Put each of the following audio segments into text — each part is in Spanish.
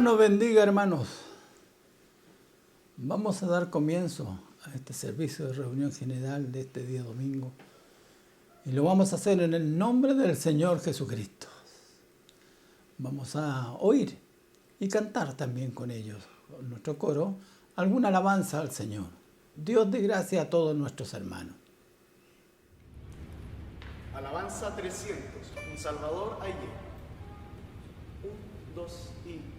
nos bendiga, hermanos. Vamos a dar comienzo a este servicio de reunión general de este día domingo. Y lo vamos a hacer en el nombre del Señor Jesucristo. Vamos a oír y cantar también con ellos, con nuestro coro, alguna alabanza al Señor. Dios dé gracia a todos nuestros hermanos. Alabanza 300, un Salvador ayer. 1, 2 y...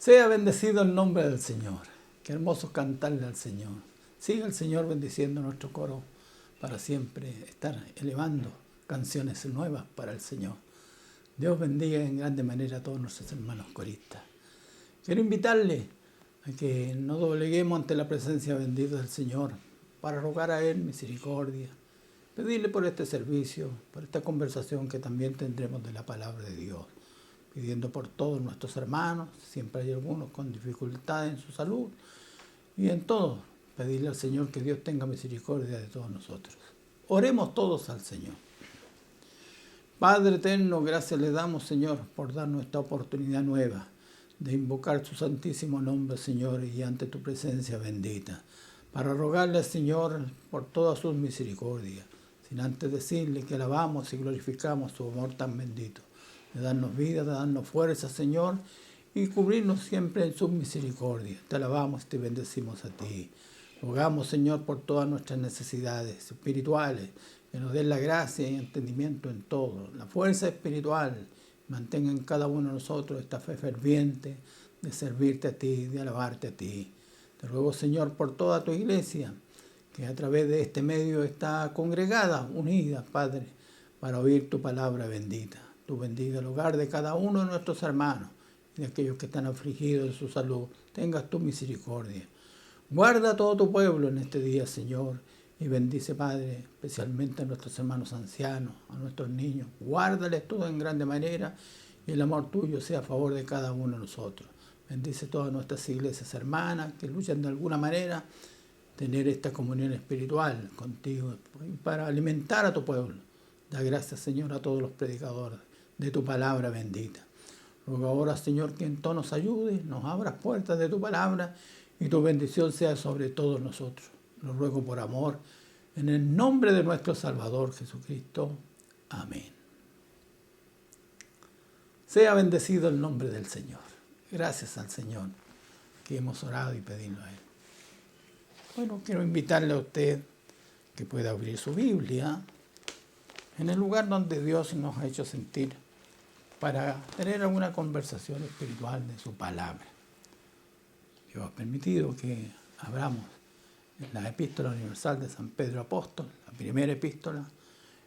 Sea bendecido el nombre del Señor. Qué hermoso cantarle al Señor. Siga el Señor bendiciendo nuestro coro para siempre estar elevando canciones nuevas para el Señor. Dios bendiga en grande manera a todos nuestros hermanos coristas. Quiero invitarle a que no dobleguemos ante la presencia bendita del Señor para rogar a Él misericordia, pedirle por este servicio, por esta conversación que también tendremos de la palabra de Dios. Pidiendo por todos nuestros hermanos, siempre hay algunos con dificultades en su salud, y en todo, pedirle al Señor que Dios tenga misericordia de todos nosotros. Oremos todos al Señor. Padre eterno, gracias le damos, Señor, por darnos esta oportunidad nueva de invocar su santísimo nombre, Señor, y ante tu presencia bendita, para rogarle al Señor por todas sus misericordias, sin antes decirle que alabamos y glorificamos su amor tan bendito. de darnos vida, de darnos fuerza, Señor, y cubrirnos siempre en su misericordia. Te alabamos y te bendecimos a ti. Rogamos, Señor, por todas nuestras necesidades espirituales, que nos den la gracia y entendimiento en todo, la fuerza espiritual. Mantenga en cada uno de nosotros esta fe ferviente de servirte a ti, de alabarte a ti. Te ruego, Señor, por toda tu iglesia, que a través de este medio está congregada, unida, Padre, para oír tu palabra bendita. Tú bendiga el hogar de cada uno de nuestros hermanos y de aquellos que están afligidos de su salud. Tengas tu misericordia. Guarda a todo tu pueblo en este día, Señor, y bendice, Padre, especialmente a nuestros hermanos ancianos, a nuestros niños. Guárdales todo en grande manera y el amor tuyo sea a favor de cada uno de nosotros. Bendice todas nuestras iglesias hermanas que luchan de alguna manera tener esta comunión espiritual contigo para alimentar a tu pueblo. Da gracias, Señor, a todos los predicadores de tu palabra bendita. Ruego ahora, Señor, que en todo nos ayude, nos abras puertas de tu palabra y tu bendición sea sobre todos nosotros. Lo ruego por amor, en el nombre de nuestro Salvador Jesucristo. Amén. Sea bendecido el nombre del Señor. Gracias al Señor que hemos orado y pedido a Él. Bueno, quiero invitarle a usted que pueda abrir su Biblia en el lugar donde Dios nos ha hecho sentir para tener alguna conversación espiritual de su palabra. Dios ha permitido que abramos en la Epístola Universal de San Pedro Apóstol, la primera epístola,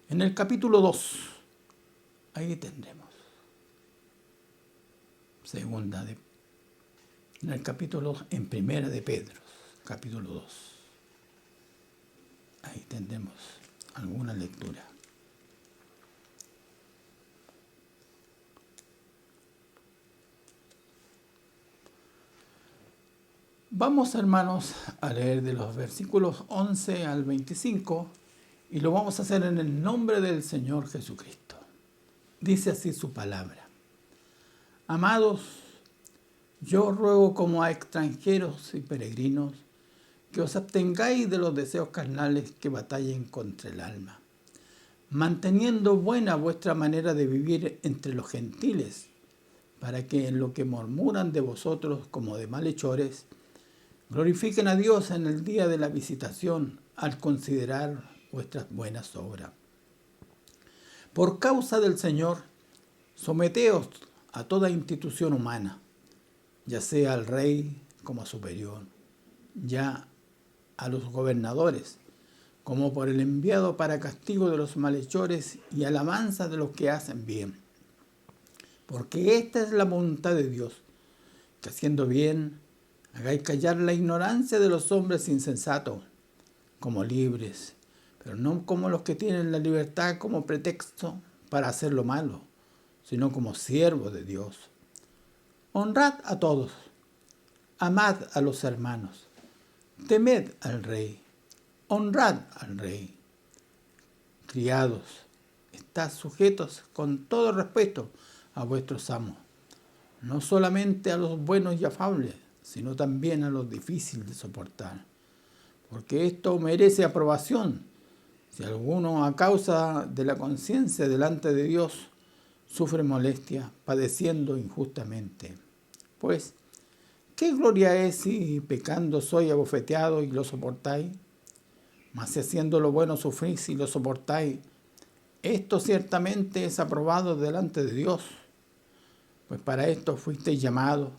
en el capítulo 2. Ahí tendremos. En el capítulo 2, en primera de Pedro, capítulo 2. Ahí tendremos alguna lectura. Vamos, hermanos, a leer de los versículos 11 al 25 y lo vamos a hacer en el nombre del Señor Jesucristo. Dice así su palabra. Amados, yo ruego como a extranjeros y peregrinos que os abstengáis de los deseos carnales que batallen contra el alma, manteniendo buena vuestra manera de vivir entre los gentiles, para que en lo que murmuran de vosotros como de malhechores, glorifiquen a Dios en el día de la visitación al considerar vuestras buenas obras. Por causa del Señor, someteos a toda institución humana, ya sea al rey como superior, ya a los gobernadores, como por el enviado para castigo de los malhechores y alabanza de los que hacen bien. Porque esta es la voluntad de Dios, que haciendo bien, hagáis callar la ignorancia de los hombres insensatos, como libres, pero no como los que tienen la libertad como pretexto para hacer lo malo, sino como siervos de Dios. Honrad a todos, amad a los hermanos, temed al rey, honrad al rey. Criados, estad sujetos con todo respeto a vuestros amos, no solamente a los buenos y afables, sino también a los difíciles de soportar, porque esto merece aprobación si alguno a causa de la conciencia delante de Dios sufre molestia, padeciendo injustamente. Pues, ¿qué gloria es si pecando soy abofeteado y lo soportáis? Mas si haciendo lo bueno sufrís y lo soportáis, esto ciertamente es aprobado delante de Dios. Pues para esto fuisteis llamados,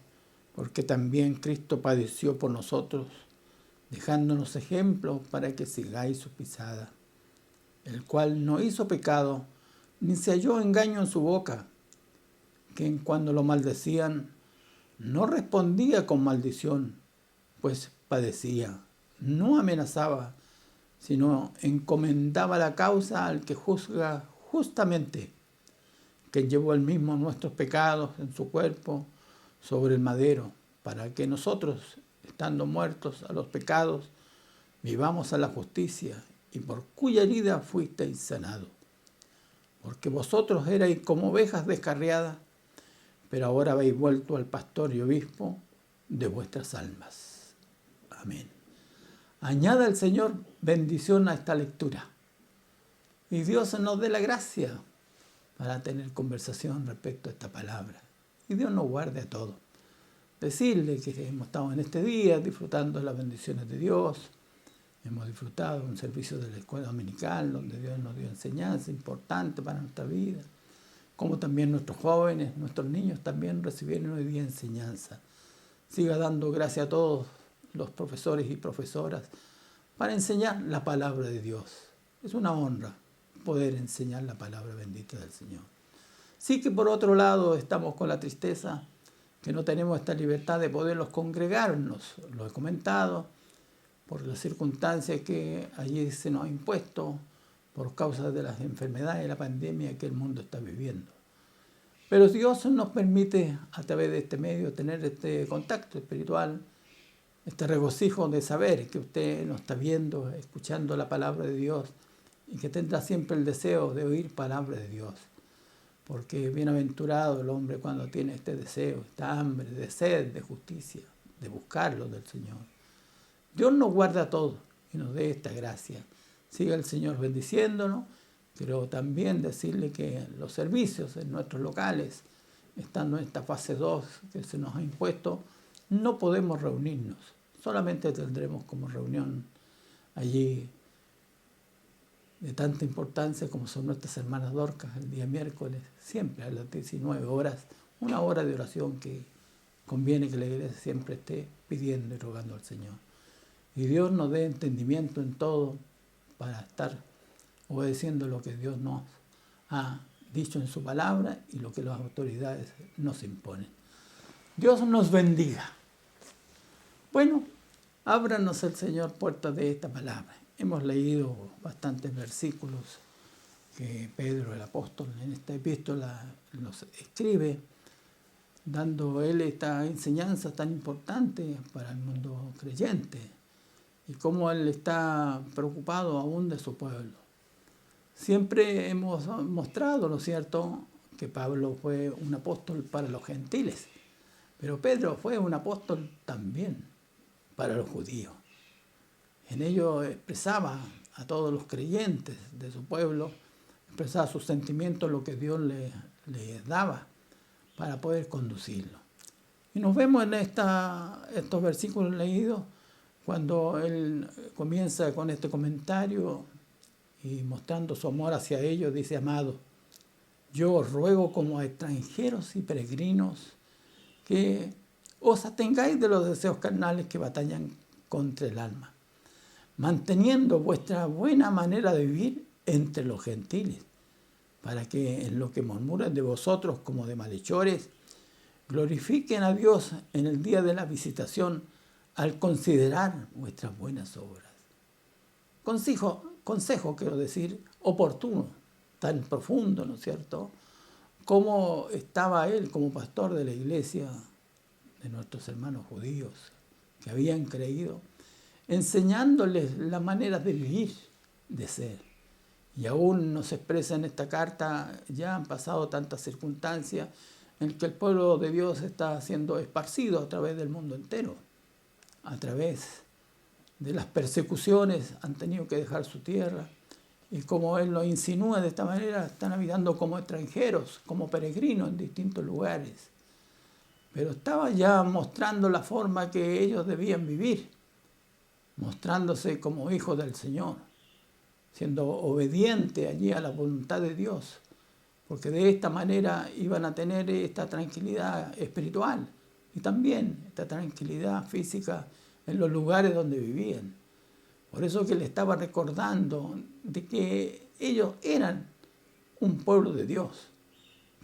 porque también Cristo padeció por nosotros, dejándonos ejemplos para que sigáis su pisada, el cual no hizo pecado, ni se halló engaño en su boca, que en cuando lo maldecían, no respondía con maldición, pues padecía, no amenazaba, sino encomendaba la causa al que juzga justamente, que llevó él mismo nuestros pecados en su cuerpo sobre el madero, para que nosotros, estando muertos a los pecados, vivamos a la justicia, y por cuya herida fuisteis sanados. Porque vosotros erais como ovejas descarriadas, pero ahora habéis vuelto al pastor y obispo de vuestras almas. Amén. Añada el Señor bendición a esta lectura. Y Dios nos dé la gracia para tener conversación respecto a esta palabra. Y Dios nos guarde a todos. Decirle que hemos estado en este día disfrutando de las bendiciones de Dios. Hemos disfrutado de un servicio de la escuela dominical donde Dios nos dio enseñanza importante para nuestra vida. Como también nuestros jóvenes, nuestros niños también recibieron hoy día enseñanza. Siga dando gracias a todos los profesores y profesoras para enseñar la palabra de Dios. Es una honra poder enseñar la palabra bendita del Señor. Sí que por otro lado estamos con la tristeza que no tenemos esta libertad de poderlos congregarnos. Lo he comentado por las circunstancias que allí se nos ha impuesto por causa de las enfermedades y la pandemia que el mundo está viviendo. Pero Dios nos permite a través de este medio tener este contacto espiritual, este regocijo de saber que usted nos está viendo, escuchando la palabra de Dios y que tendrá siempre el deseo de oír palabra de Dios. Porque bienaventurado el hombre cuando tiene este deseo, esta hambre, de sed, de justicia, de buscarlo del Señor. Dios nos guarda a todos y nos dé esta gracia. Siga el Señor bendiciéndonos, pero también decirle que los servicios en nuestros locales, estando en esta fase 2 que se nos ha impuesto, no podemos reunirnos. Solamente tendremos como reunión allí de tanta importancia como son nuestras hermanas Dorcas el día miércoles, siempre a las 19 horas, una hora de oración que conviene que la iglesia siempre esté pidiendo y rogando al Señor. Y Dios nos dé entendimiento en todo para estar obedeciendo lo que Dios nos ha dicho en su palabra y lo que las autoridades nos imponen. Dios nos bendiga. Bueno, ábranos el Señor puertas de esta palabra. Hemos leído bastantes versículos que Pedro, el apóstol, en esta epístola nos escribe, dando él esta enseñanza tan importante para el mundo creyente y cómo él está preocupado aún de su pueblo. Siempre hemos mostrado, ¿no es cierto?, que Pablo fue un apóstol para los gentiles, pero Pedro fue un apóstol también para los judíos. En ello expresaba a todos los creyentes de su pueblo, expresaba sus sentimientos, lo que Dios le daba para poder conducirlo. Y nos vemos en estos versículos leídos cuando él comienza con este comentario y mostrando su amor hacia ellos, dice: amado, yo os ruego como a extranjeros y peregrinos que os atengáis de los deseos carnales que batallan contra el alma, manteniendo vuestra buena manera de vivir entre los gentiles, para que en lo que murmuran de vosotros como de malhechores, glorifiquen a Dios en el día de la visitación al considerar vuestras buenas obras. Consejo, quiero decir, oportuno, tan profundo, ¿no es cierto?, como estaba él como pastor de la iglesia de nuestros hermanos judíos que habían creído, enseñándoles la manera de vivir, de ser. Y aún nos expresa en esta carta, ya han pasado tantas circunstancias en que el pueblo de Dios está siendo esparcido a través del mundo entero. A través de las persecuciones han tenido que dejar su tierra. Y como él lo insinúa de esta manera, están habitando como extranjeros, como peregrinos en distintos lugares. Pero estaba ya mostrando la forma que ellos debían vivir, mostrándose como hijos del Señor, siendo obedientes allí a la voluntad de Dios, porque de esta manera iban a tener esta tranquilidad espiritual y también esta tranquilidad física en los lugares donde vivían. Por eso que le estaba recordando de que ellos eran un pueblo de Dios,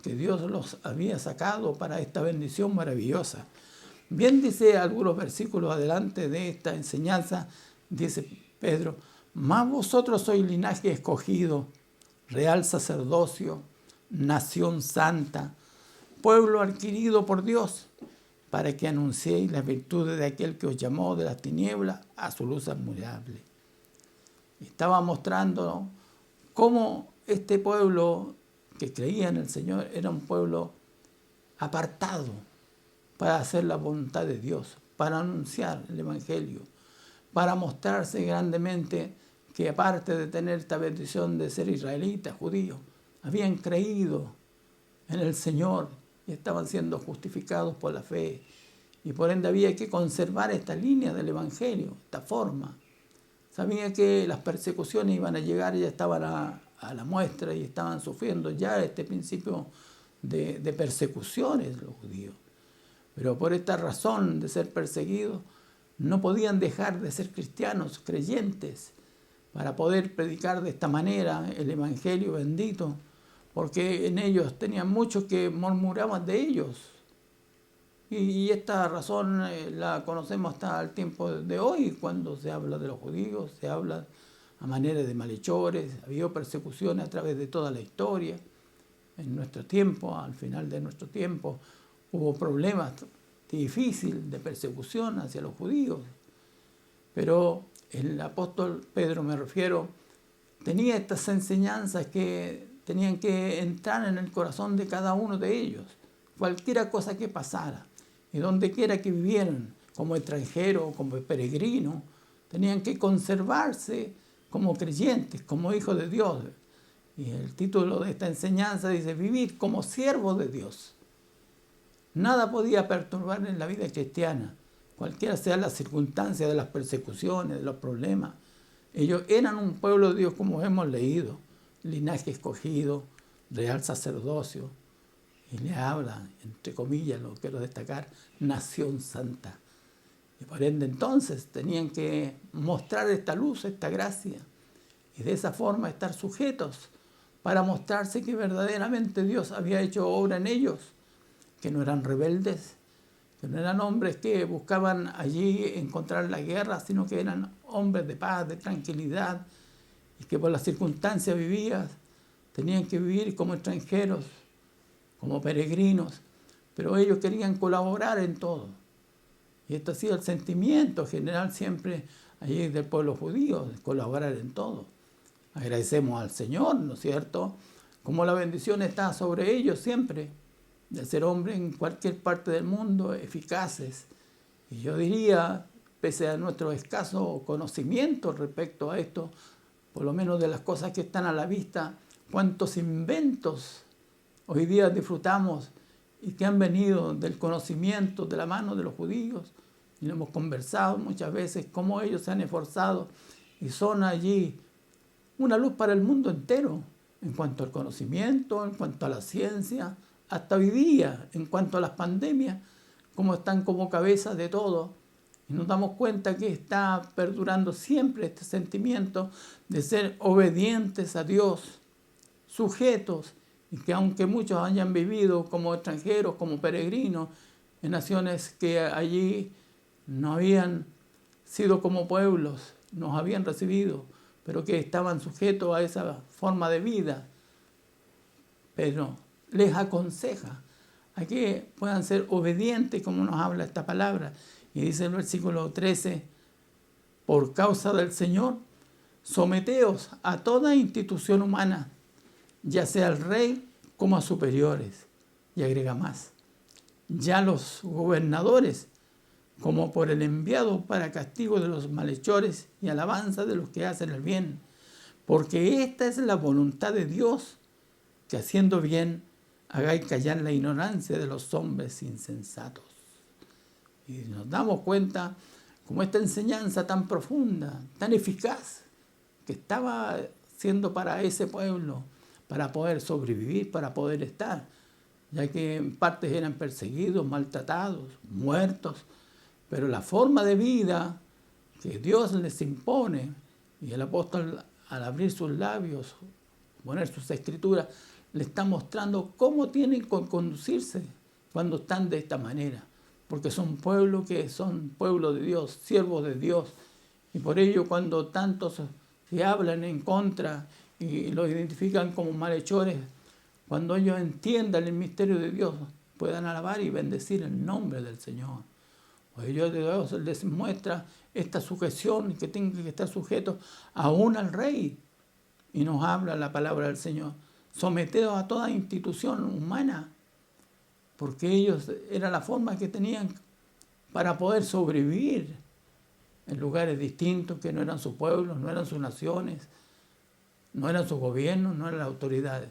que Dios los había sacado para esta bendición maravillosa. Bien dice algunos versículos adelante de esta enseñanza, dice Pedro: mas vosotros sois linaje escogido, real sacerdocio, nación santa, pueblo adquirido por Dios, para que anunciéis las virtudes de aquel que os llamó de las tinieblas a su luz admirable. Estaba mostrando cómo este pueblo que creía en el Señor era un pueblo apartado para hacer la voluntad de Dios, para anunciar el Evangelio, para mostrarse grandemente que aparte de tener esta bendición de ser israelita, judío, habían creído en el Señor y estaban siendo justificados por la fe. Y por ende había que conservar esta línea del Evangelio, esta forma. Sabía que las persecuciones iban a llegar, ya estaban a la muestra y estaban sufriendo ya este principio de persecuciones los judíos. Pero por esta razón de ser perseguidos, no podían dejar de ser cristianos, creyentes, para poder predicar de esta manera el Evangelio bendito, porque en ellos tenían muchos que murmuraban de ellos. Y esta razón la conocemos hasta el tiempo de hoy, cuando se habla de los judíos, se habla a manera de malhechores, ha habido persecuciones a través de toda la historia. En nuestro tiempo, al final de nuestro tiempo, hubo problemas difíciles de persecución hacia los judíos. Pero el apóstol Pedro, me refiero, tenía estas enseñanzas que tenían que entrar en el corazón de cada uno de ellos, cualquiera cosa que pasara. Y donde quiera que vivieran, como extranjeros o como peregrinos, tenían que conservarse como creyentes, como hijos de Dios. Y el título de esta enseñanza dice, vivir como siervos de Dios. Nada podía perturbar en la vida cristiana, cualquiera sea la circunstancia de las persecuciones, de los problemas. Ellos eran un pueblo de Dios, como hemos leído, linaje escogido, real sacerdocio. Y le habla, entre comillas, lo quiero destacar, nación santa. Y por ende entonces tenían que mostrar esta luz, esta gracia. Y de esa forma estar sujetos para mostrarse que verdaderamente Dios había hecho obra en ellos, que no eran rebeldes, que no eran hombres que buscaban allí encontrar la guerra, sino que eran hombres de paz, de tranquilidad, y que por las circunstancias vividas tenían que vivir como extranjeros, como peregrinos, pero ellos querían colaborar en todo. Y esto ha sido el sentimiento general siempre allí del pueblo judío, de colaborar en todo. Agradecemos al Señor, ¿no es cierto?, como la bendición está sobre ellos siempre, de ser hombres en cualquier parte del mundo, eficaces. Y yo diría, pese a nuestro escaso conocimiento respecto a esto, por lo menos de las cosas que están a la vista, cuántos inventos hoy día disfrutamos y que han venido del conocimiento de la mano de los judíos. Y lo hemos conversado muchas veces, cómo ellos se han esforzado y son allí una luz para el mundo entero, en cuanto al conocimiento, en cuanto a la ciencia, hasta hoy día, en cuanto a las pandemias, como están como cabezas de todo. Y nos damos cuenta que está perdurando siempre este sentimiento de ser obedientes a Dios, sujetos, y que aunque muchos hayan vivido como extranjeros, como peregrinos, en naciones que allí no habían sido como pueblos, nos habían recibido, pero que estaban sujetos a esa forma de vida, pero les aconseja a que puedan ser obedientes, como nos habla esta palabra. Y dice el versículo 13, por causa del Señor, someteos a toda institución humana, ya sea al rey como a superiores. Y agrega más, ya los gobernadores, como por el enviado para castigo de los malhechores y alabanza de los que hacen el bien, porque esta es la voluntad de Dios, que haciendo bien hagáis callar la ignorancia de los hombres insensatos. Y nos damos cuenta como esta enseñanza tan profunda, tan eficaz, que estaba siendo para ese pueblo, para poder sobrevivir, para poder estar, ya que en partes eran perseguidos, maltratados, muertos, pero la forma de vida que Dios les impone, y el apóstol al abrir sus labios, poner sus escrituras, le está mostrando cómo tienen que conducirse cuando están de esta manera, porque son pueblos que son pueblo de Dios, siervos de Dios, y por ello cuando tantos se hablan en contra y los identifican como malhechores, cuando ellos entiendan el misterio de Dios, puedan alabar y bendecir el nombre del Señor. Pues Dios les muestra esta sujeción, que tienen que estar sujetos aún al rey. Y nos habla la palabra del Señor, sometidos a toda institución humana, porque ellos era la forma que tenían para poder sobrevivir en lugares distintos que no eran sus pueblos, no eran sus naciones, no eran sus gobiernos, no eran las autoridades.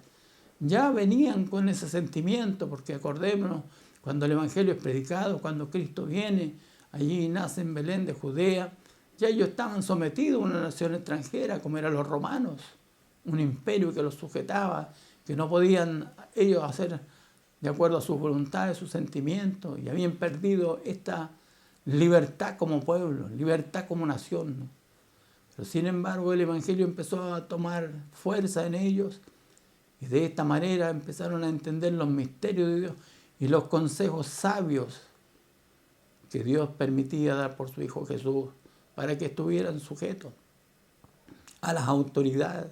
ya venían con ese sentimiento, porque acordémonos, cuando el Evangelio es predicado, cuando Cristo viene, allí nace en Belén de Judea, ya ellos estaban sometidos a una nación extranjera, como eran los romanos, un imperio que los sujetaba, que no podían ellos hacer de acuerdo a sus voluntades, sus sentimientos, y habían perdido esta libertad como pueblo, libertad como nación, ¿no? Pero sin embargo el Evangelio empezó a tomar fuerza en ellos, y de esta manera empezaron a entender los misterios de Dios y los consejos sabios que Dios permitía dar por su Hijo Jesús para que estuvieran sujetos a las autoridades.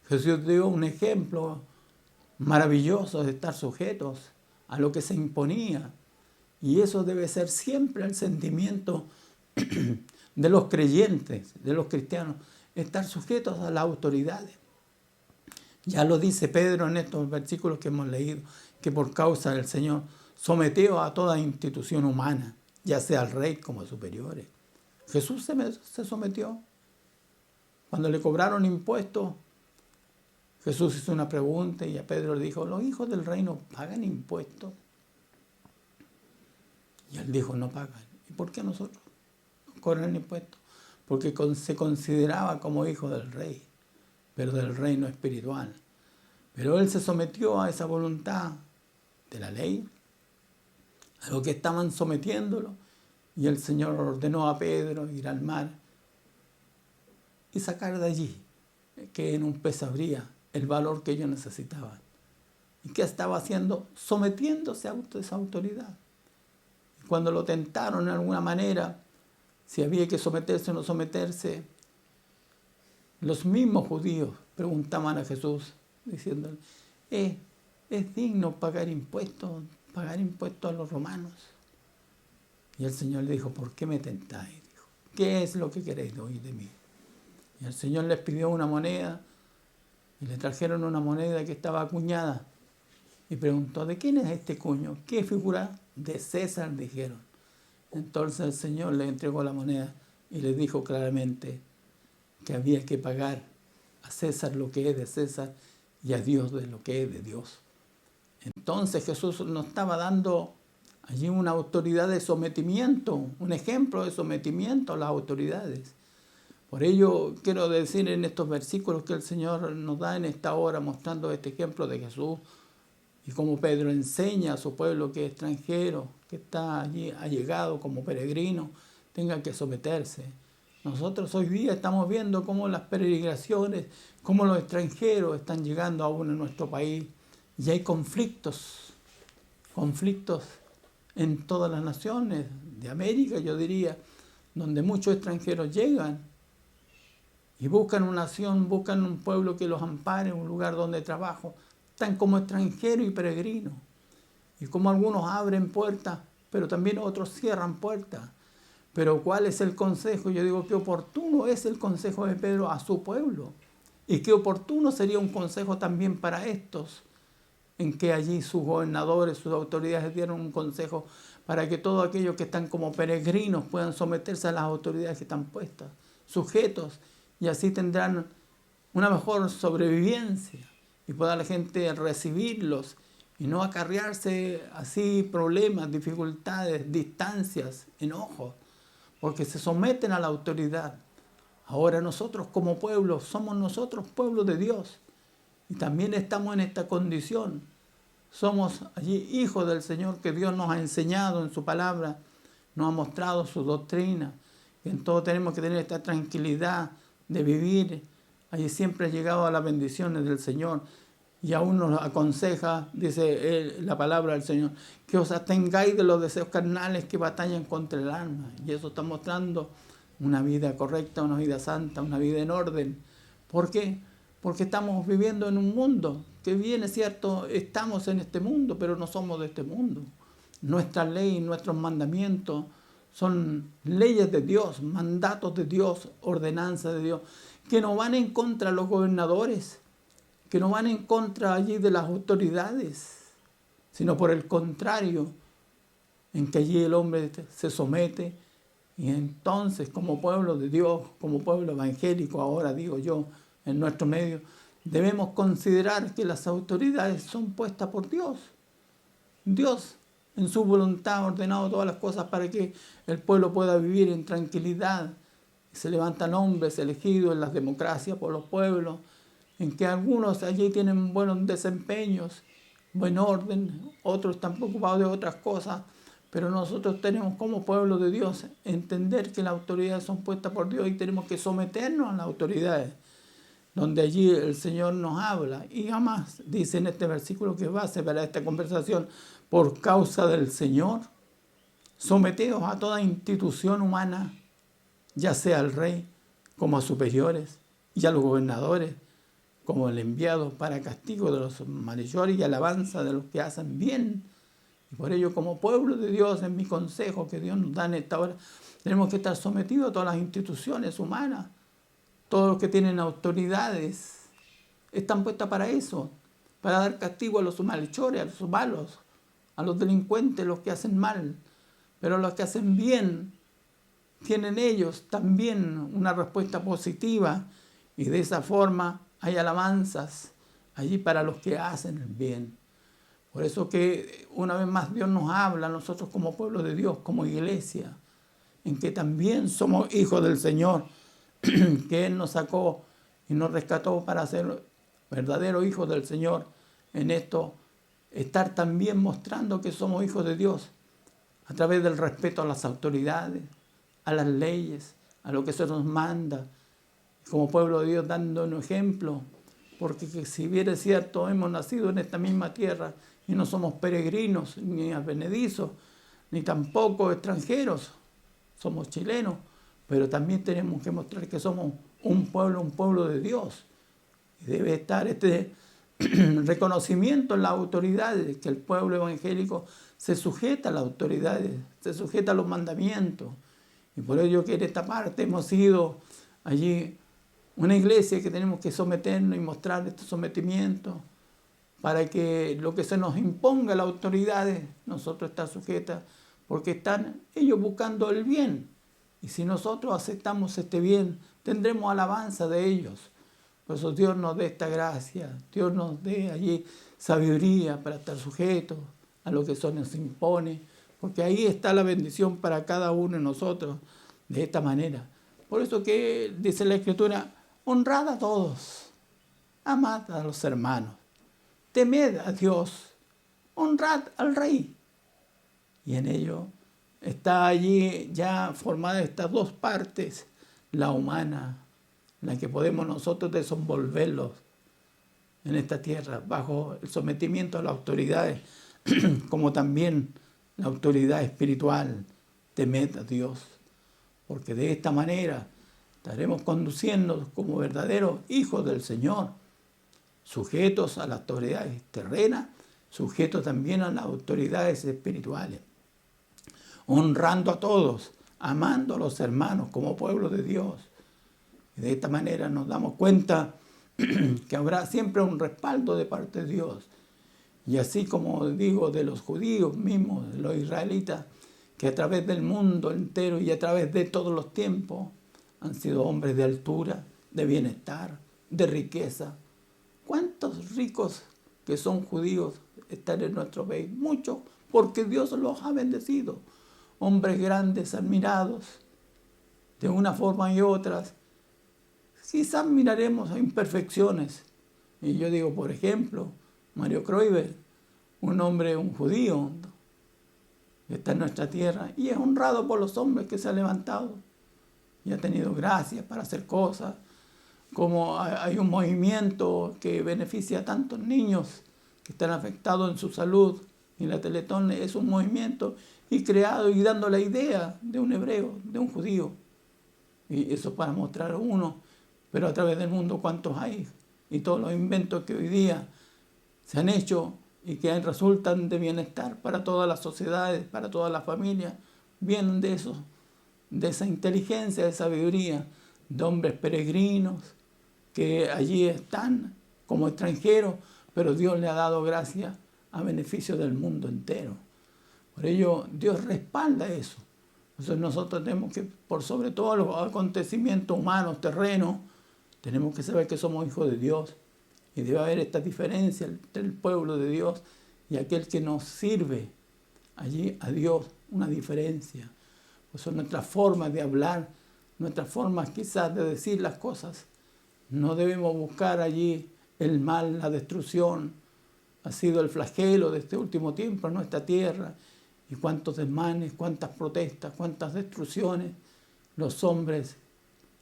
Jesús dio un ejemplo maravilloso de estar sujetos a lo que se imponía. Y eso debe ser siempre el sentimiento de los creyentes, de los cristianos, estar sujetos a las autoridades. Ya lo dice Pedro en estos versículos que hemos leído, que por causa del Señor sometió a toda institución humana, ya sea al rey como a superiores. Jesús se sometió. Cuando le cobraron impuestos, Jesús hizo una pregunta y a Pedro le dijo, ¿los hijos del reino pagan impuestos? Y él dijo, no pagan. ¿Y por qué nosotros cobran impuestos? Porque se consideraba como hijo del rey, pero del reino espiritual. Pero él se sometió a esa voluntad de la ley, a lo que estaban sometiéndolo, y el Señor ordenó a Pedro ir al mar y sacar de allí, que en un pez habría el valor que ellos necesitaban. ¿Y qué estaba haciendo? Sometiéndose a esa autoridad. Y cuando lo tentaron de alguna manera, si había que someterse o no someterse, los mismos judíos preguntaban a Jesús, diciéndole, ¿es digno pagar impuestos a los romanos? Y el Señor le dijo, ¿por qué me tentáis? Dijo, ¿qué es lo que queréis oír de mí? Y el Señor les pidió una moneda, y le trajeron una moneda que estaba acuñada, y preguntó, ¿de quién es este cuño? ¿Qué figura? De César, dijeron. Entonces el Señor le entregó la moneda y le dijo claramente que había que pagar a César lo que es de César y a Dios de lo que es de Dios. Entonces Jesús nos estaba dando allí una autoridad de sometimiento, un ejemplo de sometimiento a las autoridades. Por ello quiero decir en estos versículos que el Señor nos da en esta hora, mostrando este ejemplo de Jesús y cómo Pedro enseña a su pueblo que es extranjero, que está allí allegado como peregrino, tenga que someterse. Nosotros hoy día estamos viendo cómo las peregrinaciones, cómo los extranjeros están llegando aún a nuestro país y hay conflictos en todas las naciones de América, yo diría, donde muchos extranjeros llegan y buscan una nación, buscan un pueblo que los ampare, un lugar donde trabajo. Están como extranjeros y peregrinos. Y como algunos abren puertas, pero también otros cierran puertas. Pero ¿cuál es el consejo? Yo digo que oportuno es el consejo de Pedro a su pueblo. Y qué oportuno sería un consejo también para estos, en que allí sus gobernadores, sus autoridades dieron un consejo para que todos aquellos que están como peregrinos puedan someterse a las autoridades que están puestas, sujetos, y así tendrán una mejor sobrevivencia y pueda la gente recibirlos y no acarrearse así problemas, dificultades, distancias, enojos, porque se someten a la autoridad. Ahora nosotros como pueblo, somos nosotros pueblo de Dios y también estamos en esta condición. Somos allí hijos del Señor que Dios nos ha enseñado en su palabra, nos ha mostrado su doctrina, que en todo tenemos que tener esta tranquilidad de vivir. Allí siempre ha llegado a las bendiciones del Señor y aún nos aconseja, dice la palabra del Señor, que os abstengáis de los deseos carnales que batallan contra el alma. Y eso está mostrando una vida correcta, una vida santa, una vida en orden. ¿Por qué? Porque estamos viviendo en un mundo que bien es cierto, estamos en este mundo, pero no somos de este mundo. Nuestra ley, nuestros mandamientos son leyes de Dios, mandatos de Dios, ordenanzas de Dios, que no van en contra de los gobernadores, que no van en contra allí de las autoridades, sino por el contrario, en que allí el hombre se somete y entonces como pueblo de Dios, como pueblo evangélico, ahora digo yo, en nuestro medio, debemos considerar que las autoridades son puestas por Dios. Dios, en su voluntad, ha ordenado todas las cosas para que el pueblo pueda vivir en tranquilidad. Se levantan hombres elegidos en las democracias por los pueblos, en que algunos allí tienen buenos desempeños, buen orden, otros están preocupados de otras cosas, pero nosotros tenemos como pueblo de Dios entender que las autoridades son puestas por Dios y tenemos que someternos a las autoridades, donde allí el Señor nos habla. Y además dice en este versículo que es base para esta conversación: por causa del Señor, someteos a toda institución humana, ya sea al rey como a superiores, y a los gobernadores como el enviado para castigo de los malhechores y alabanza de los que hacen bien. Y por ello, como pueblo de Dios, en mi consejo que Dios nos da en esta hora, tenemos que estar sometidos a todas las instituciones humanas. Todos los que tienen autoridades están puestas para eso, para dar castigo a los malhechores, a los malos, a los delincuentes, los que hacen mal. Pero los que hacen bien tienen ellos también una respuesta positiva, y de esa forma hay alabanzas allí para los que hacen el bien. Por eso que una vez más Dios nos habla a nosotros como pueblo de Dios, como iglesia, en que también somos hijos del Señor, que Él nos sacó y nos rescató para ser verdaderos hijos del Señor. En esto, estar también mostrando que somos hijos de Dios a través del respeto a las autoridades, a las leyes, a lo que se nos manda, como pueblo de Dios dando un ejemplo, porque si bien es cierto, hemos nacido en esta misma tierra y no somos peregrinos, ni advenedizos, ni tampoco extranjeros, somos chilenos, pero también tenemos que mostrar que somos un pueblo de Dios. Y debe estar este reconocimiento en las autoridades, que el pueblo evangélico se sujeta a las autoridades, se sujeta a los mandamientos. Y por ello que en esta parte hemos sido allí una iglesia que tenemos que someternos y mostrar este sometimiento para que lo que se nos imponga a las autoridades, nosotros estamos sujetas, porque están ellos buscando el bien. Y si nosotros aceptamos este bien, tendremos alabanza de ellos. Por eso Dios nos dé esta gracia, Dios nos dé allí sabiduría para estar sujetos a lo que se nos impone, porque ahí está la bendición para cada uno de nosotros, de esta manera. Por eso que dice la Escritura: honrad a todos, amad a los hermanos, temed a Dios, honrad al Rey. Y en ello está allí ya formadas estas dos partes, la humana, la que podemos nosotros desenvolverlos en esta tierra, bajo el sometimiento a las autoridades, como también la autoridad espiritual, temed a Dios, porque de esta manera estaremos conduciendo como verdaderos hijos del Señor, sujetos a las autoridades terrenas, sujetos también a las autoridades espirituales, honrando a todos, amando a los hermanos como pueblo de Dios. Y de esta manera nos damos cuenta que habrá siempre un respaldo de parte de Dios. Y así como digo de los judíos mismos, de los israelitas, que a través del mundo entero y a través de todos los tiempos han sido hombres de altura, de bienestar, de riqueza. ¿Cuántos ricos que son judíos están en nuestro país? Muchos, porque Dios los ha bendecido. Hombres grandes, admirados, de una forma y otras. Quizás miraremos imperfecciones. Y yo digo, por ejemplo, Mario Kreuber, un hombre, un judío, que está en nuestra tierra y es honrado por los hombres que se ha levantado y ha tenido gracias para hacer cosas, como hay un movimiento que beneficia a tantos niños que están afectados en su salud, y la Teletón es un movimiento y creado y dando la idea de un hebreo, de un judío, y eso para mostrar uno, pero a través del mundo cuántos hay, y todos los inventos que hoy día se han hecho y que resultan de bienestar para todas las sociedades, para todas las familias, vienen de eso, de esa inteligencia, de sabiduría, de hombres peregrinos que allí están como extranjeros, pero Dios le ha dado gracia a beneficio del mundo entero. Por ello, Dios respalda eso. Entonces nosotros tenemos que, por sobre todo los acontecimientos humanos, terrenos, tenemos que saber que somos hijos de Dios Y debe haber esta diferencia entre el pueblo de Dios y aquel que nos sirve allí a Dios, una diferencia. Pues son nuestras formas de hablar, nuestras formas quizás de decir las cosas. No debemos buscar allí el mal, la destrucción. Ha sido el flagelo de este último tiempo en nuestra tierra. Y cuántos desmanes, cuántas protestas, cuántas destrucciones. Los hombres,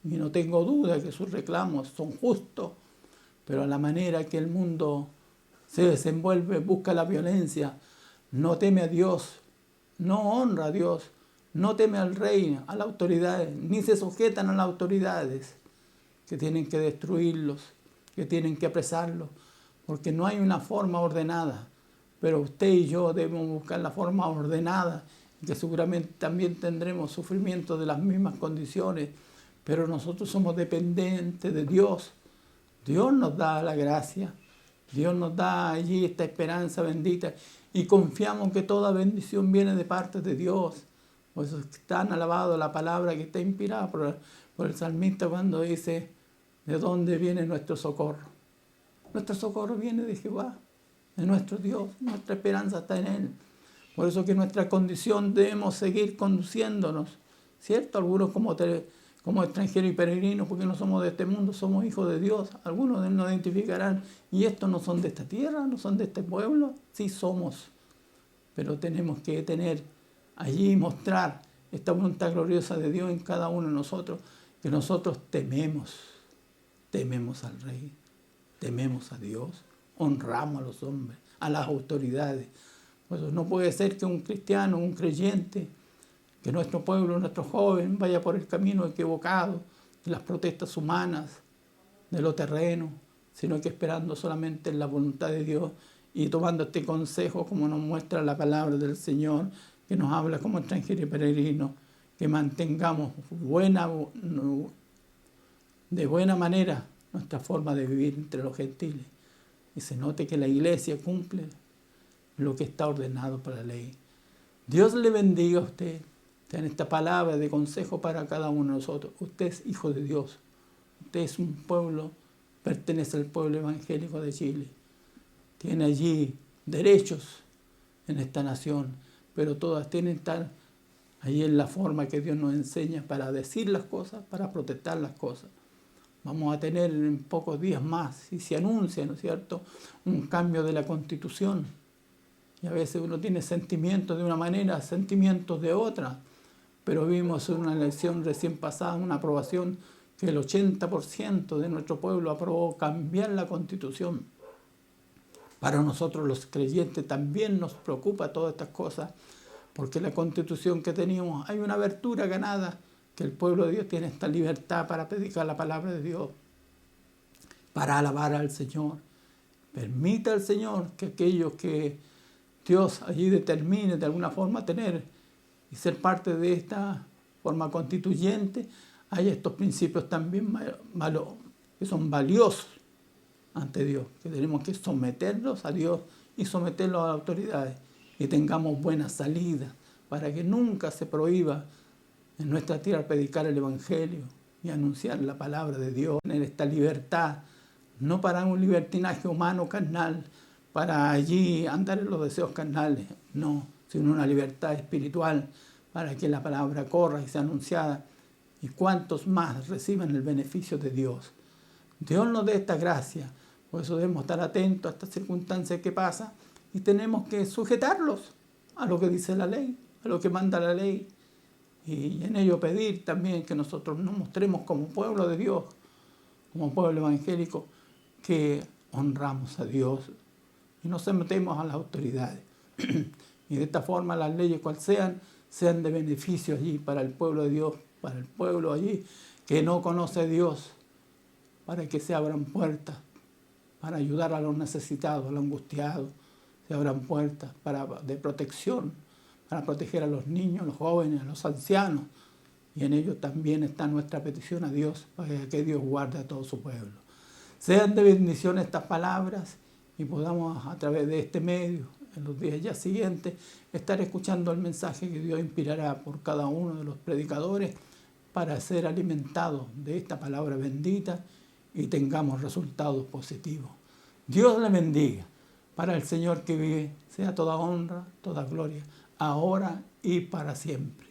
y no tengo duda que sus reclamos son justos, pero a la manera que el mundo se desenvuelve, busca la violencia, no teme a Dios, no honra a Dios, no teme al rey, a las autoridades, ni se sujetan a las autoridades que tienen que destruirlos, que tienen que apresarlos, porque no hay una forma ordenada. Pero usted y yo debemos buscar la forma ordenada, que seguramente también tendremos sufrimiento de las mismas condiciones, pero nosotros somos dependientes de Dios. Dios nos da la gracia, Dios nos da allí esta esperanza bendita y confiamos que toda bendición viene de parte de Dios. Por eso es tan alabado la palabra que está inspirada por el salmista cuando dice, ¿de dónde viene nuestro socorro? Nuestro socorro viene de Jehová, de nuestro Dios, nuestra esperanza está en Él. Por eso que nuestra condición debemos seguir conduciéndonos, ¿cierto? Algunos como extranjeros y peregrinos, porque no somos de este mundo, somos hijos de Dios. Algunos nos identificarán, y estos no son de esta tierra, no son de este pueblo. Sí somos, pero tenemos que tener allí, mostrar esta voluntad gloriosa de Dios en cada uno de nosotros, que nosotros tememos al Rey, tememos a Dios, honramos a los hombres, a las autoridades. Pues no puede ser que un cristiano, un creyente, que nuestro pueblo, nuestro joven vaya por el camino equivocado de las protestas humanas, de lo terreno, sino que esperando solamente en la voluntad de Dios y tomando este consejo como nos muestra la palabra del Señor, que nos habla como extranjeros y peregrinos, que mantengamos de buena manera nuestra forma de vivir entre los gentiles y se note que la iglesia cumple lo que está ordenado por la ley. Dios le bendiga a usted. En esta palabra de consejo para cada uno de nosotros. Usted es hijo de Dios. Usted es un pueblo, pertenece al pueblo evangélico de Chile. Tiene allí derechos en esta nación, pero todas tienen que estar allí en la forma que Dios nos enseña para decir las cosas, para protestar las cosas. Vamos a tener en pocos días más, si se anuncia, ¿no es cierto?, un cambio de la Constitución. Y a veces uno tiene sentimientos de una manera, sentimientos de otra. Pero vimos en una elección recién pasada, una aprobación, que el 80% de nuestro pueblo aprobó cambiar la Constitución. Para nosotros los creyentes también nos preocupa todas estas cosas, porque la Constitución que teníamos, hay una abertura ganada, que el pueblo de Dios tiene esta libertad para predicar la palabra de Dios, para alabar al Señor. Permita al Señor que aquellos que Dios allí determine de alguna forma tener y ser parte de esta forma constituyente, hay estos principios también que son valiosos ante Dios, que tenemos que someterlos a Dios y someterlos a las autoridades y tengamos buena salida para que nunca se prohíba en nuestra tierra predicar el Evangelio y anunciar la palabra de Dios, tener esta libertad, no para un libertinaje humano carnal, para allí andar en los deseos carnales, no, sino una libertad espiritual para que la palabra corra y sea anunciada y cuantos más reciban el beneficio de Dios. Dios nos dé esta gracia, por eso debemos estar atentos a estas circunstancias que pasan y tenemos que sujetarlos a lo que dice la ley, a lo que manda la ley y en ello pedir también que nosotros nos mostremos como pueblo de Dios, como pueblo evangélico, que honramos a Dios y nos sometemos a las autoridades. Y de esta forma las leyes cual sean de beneficio allí para el pueblo de Dios, para el pueblo allí que no conoce a Dios, para que se abran puertas, para ayudar a los necesitados, a los angustiados, se abran puertas de protección, para proteger a los niños, a los jóvenes, a los ancianos. Y en ello también está nuestra petición a Dios, para que Dios guarde a todo su pueblo. Sean de bendición estas palabras y podamos a través de este medio, en los días ya siguientes, estar escuchando el mensaje que Dios inspirará por cada uno de los predicadores para ser alimentados de esta palabra bendita y tengamos resultados positivos. Dios le bendiga. Para el Señor que vive, sea toda honra, toda gloria, ahora y para siempre.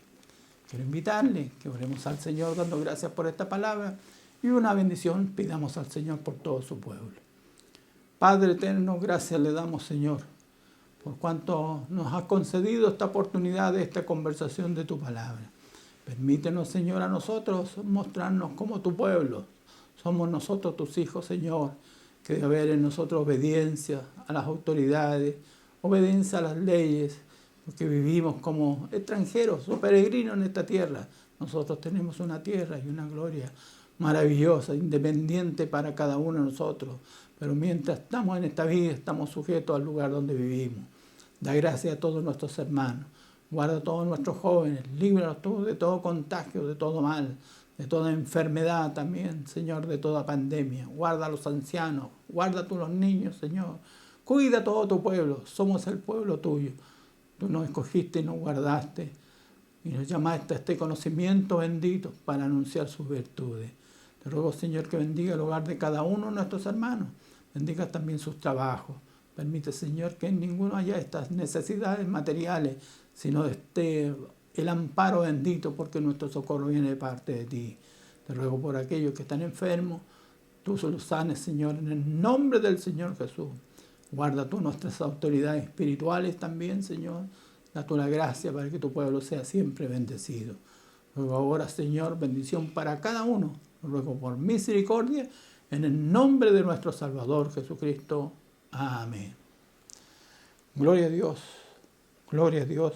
Quiero invitarle que oremos al Señor dando gracias por esta palabra y una bendición pidamos al Señor por todo su pueblo. Padre eterno, gracias le damos, Señor, por cuanto nos has concedido esta oportunidad de esta conversación de tu palabra. Permítenos, Señor, a nosotros mostrarnos como tu pueblo. Somos nosotros tus hijos, Señor, que debe haber en nosotros obediencia a las autoridades, obediencia a las leyes, porque vivimos como extranjeros o peregrinos en esta tierra. Nosotros tenemos una tierra y una gloria maravillosa, independiente para cada uno de nosotros. Pero mientras estamos en esta vida, estamos sujetos al lugar donde vivimos. Da gracias a todos nuestros hermanos. Guarda a todos nuestros jóvenes. Líbranos todos de todo contagio, de todo mal, de toda enfermedad también, Señor, de toda pandemia. Guarda a los ancianos. Guarda a todos los niños, Señor. Cuida a todo tu pueblo. Somos el pueblo tuyo. Tú nos escogiste y nos guardaste. Y nos llamaste a este conocimiento bendito para anunciar sus virtudes. Te ruego, Señor, que bendiga el hogar de cada uno de nuestros hermanos. Bendiga también sus trabajos. Permite, Señor, que en ninguno haya estas necesidades materiales, sino esté el amparo bendito, porque nuestro socorro viene de parte de ti. Te ruego por aquellos que están enfermos, tú se los sanes, Señor, en el nombre del Señor Jesús. Guarda tú nuestras autoridades espirituales también, Señor. Da tú la gracia para que tu pueblo sea siempre bendecido. Ruego ahora, Señor, bendición para cada uno. Ruego por misericordia, en el nombre de nuestro Salvador Jesucristo. Amén. Gloria a Dios, gloria a Dios,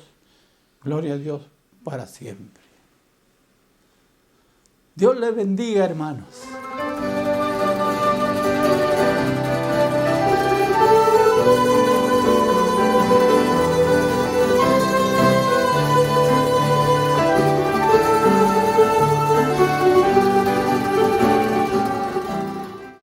gloria a Dios para siempre. Dios les bendiga, hermanos.